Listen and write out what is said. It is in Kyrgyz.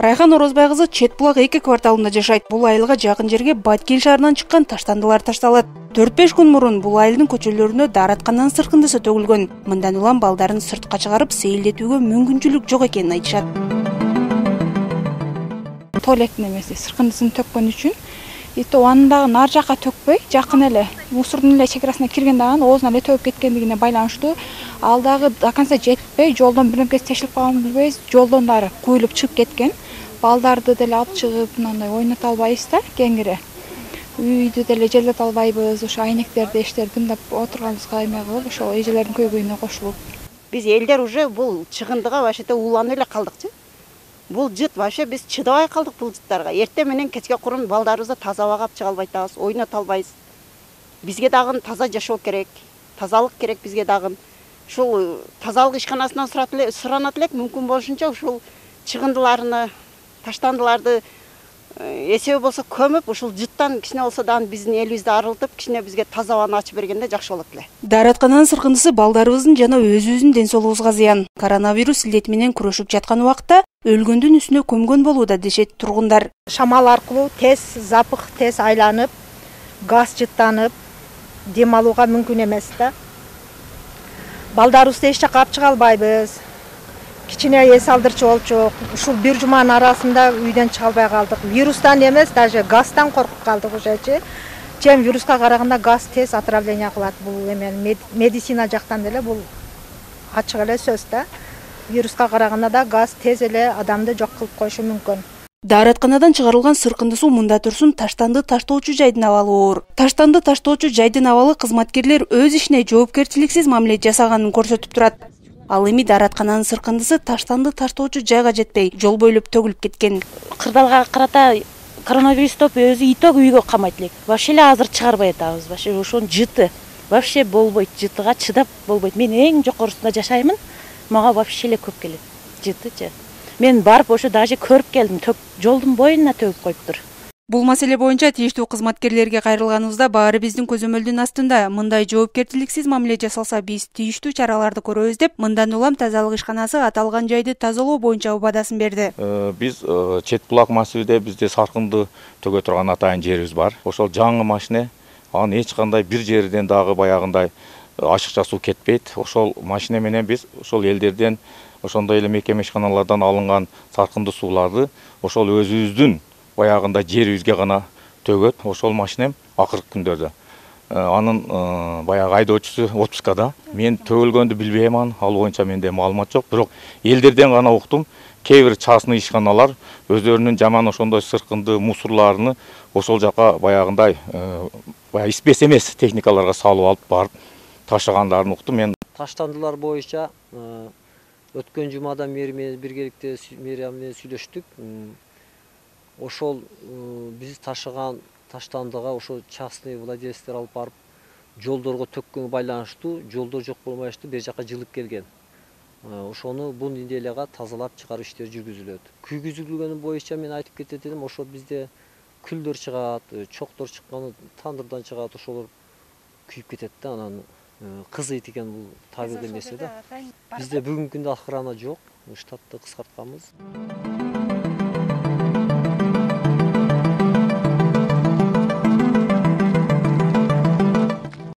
Райхан Орозбай кызы Чет булак 2 кварталында жашайт. Бул айылга жакын жерге Баткен шаарынан чыккан таштандылар ташталат. 4-5 күн мурун бул айылдын көчөлөрүнө даараткандан сыркындысы төгүлгөн. Мындан улам балдарын сыртка чыгарып сейилдетүүгө мүмкүнчүлүк жок экенин айтышат. Туалеттин эмеси сыркындысын төккөн үчүн анын дагы нар жакка төкпөй, жакын эле мусордун эле чекарасына кирген дагы оозуна эле төгүп кеткендигине байланыштуу. Ал дагы до конца жетпей, жолдон бирөмкөсү тешилип калганын билбейбиз, жолдон дары куюлуп чыгып кеткен. Балдарды деле алып чыгып, мындай ойното албайбыз да, кеңири. Үйдү деле желдете албайбыз, ошо айнектерди, эштерди тыңдап отурганыбызга эме кылып, ошо эжелердин көйгөйүнө кошулуп. Биз элдер уже бул чыгындыга вообще-то уланып эле калдыкчы. Бул жыт вообще биз чыдабай калдык бул жыттарга. Эртең менен кечке курун балдарыбызды таза абага алып чыга албай атабыз, ойното албайбыз. Бизге дагы таза жашоо керек, тазалык керек бизге дагы. Ушул тазалык ишканасынан суранат элек, мүмкүн болушунча ушул чыгындыларны, таштандыларды эсеби болсо көмүп, ушул жыттан кичине болсо дагы биздин элибизди арылтып, кичине бизге таза абаны ачып бергенде жакшы болот эле. Даараткананын сыркындысы балдарыбыздын жана өзүбүздүн ден соолугубузга зыян. Коронавирус илдети менен күрөшүп жаткан убакта өлгөндүн үстүнө көмгөн болууда дешет тургундар. Шамал аркылуу тез запах тез айланып, газ жыттанып, дем алууга мүмкүн эмес да. Балдарыбызды эч жакка алып чыга албайбыз. Кичине эс алдырчу болчук. Ушул бир жуманын арасында үйдөн чыга албай калдык. Вирустан эмес, даже газдан коркуп калдык уже. Чем вируска караганда газ тез отравление кылат. Бул эме медицина жактан деле бул ачык эле сөз да. Вируска караганда да газ тез эле адамды жок кылып коюшу мүмкүн. Дааратканадан чыгарылган сыркынды суу мында турсун таштанды таштоочу жайдын абалы оор. Таштанды таштоочу жайдын абалы кызматкерлер өз ишине жоопкерчиликсиз мамиле жасаганын көрсөтүп турат. Ал эми даараткананын сыркындысы таштанды таштоочу жайга жетпей, жол бойлоп төгүлүп кеткен. Кырдаалга карата коронавирус топ өзү итог үйгө камайт элек. Вообще эле азыр чыгарбай атабыз. Вообще ошонун жыты вообще болбойт, жытыга чыдап болбойт. Мен эң жокорусунда жашаймын. Мага вообще эле көп келет. Жытычы. Мен барып ошо даже көрүп келдим. Жолдун боюна төгүп коюптур. Бул маселе боюнча тийиштүү кызматкерлерге кайрылганыбызда баары биздин көзөмөлдүн астында. Мындай жоопкерчиликсиз мамиле жасалса биз тийиштүү чараларды көрөбүз деп, мындан улам тазалык ишканасы аталган жайды тазалоо боюнча убадасын берди. Биз Чет булак массивинде бизде саркынды төгө турган атайын жерибиз бар. Ошол жаңы машине, анын эч кандай бир жерден дагы баягындай ашыкча суу кетпейт. Ошол машине менен биз ошол элдерден, ошондой эле мекеме ишканалардан алынган саркынды сууларды ошол өзүбүздүн баягында жерибизге гана төгөт. Ошол машинем акыркы күндөрдө. Анын баягы айдоочусу отпускада. Мен төгүлгөндү билбейм, ал боюнча менде маалымат жок. Бирок элдерден гана уктум. Кээ бир частный ишканалар өздөрүнүн жаман ошондой сыркынды мусорларны ошол жака баягындай испес эмес техникаларга салып алып барып таштагандарын уктум. Мен таштандылар боюнча өткөн жумадан бери менен биргеликте мэрия менен сүйлөштүк. Ошол биз ташыган таштандыга ошо частный владельцтер алып барып жолдорго төккөнгө байланыштуу, жолдор жок болмаштуу бер жака жылып келген. Ошону бул неделяга тазалап чыгаруу иштери жүргүзүлөт. Күйгүзүлгөнү боюнча мен айтып кетет элем, ошо бизде күлдөр чыгат, чоктор чыкканы тандырдан чыгат, ошолор күйүп кетет да, анан кызыйт экен бул табигый нерсе да. Бизде бүгүнкү күндө охрана жок, штатты кыскартканбыз.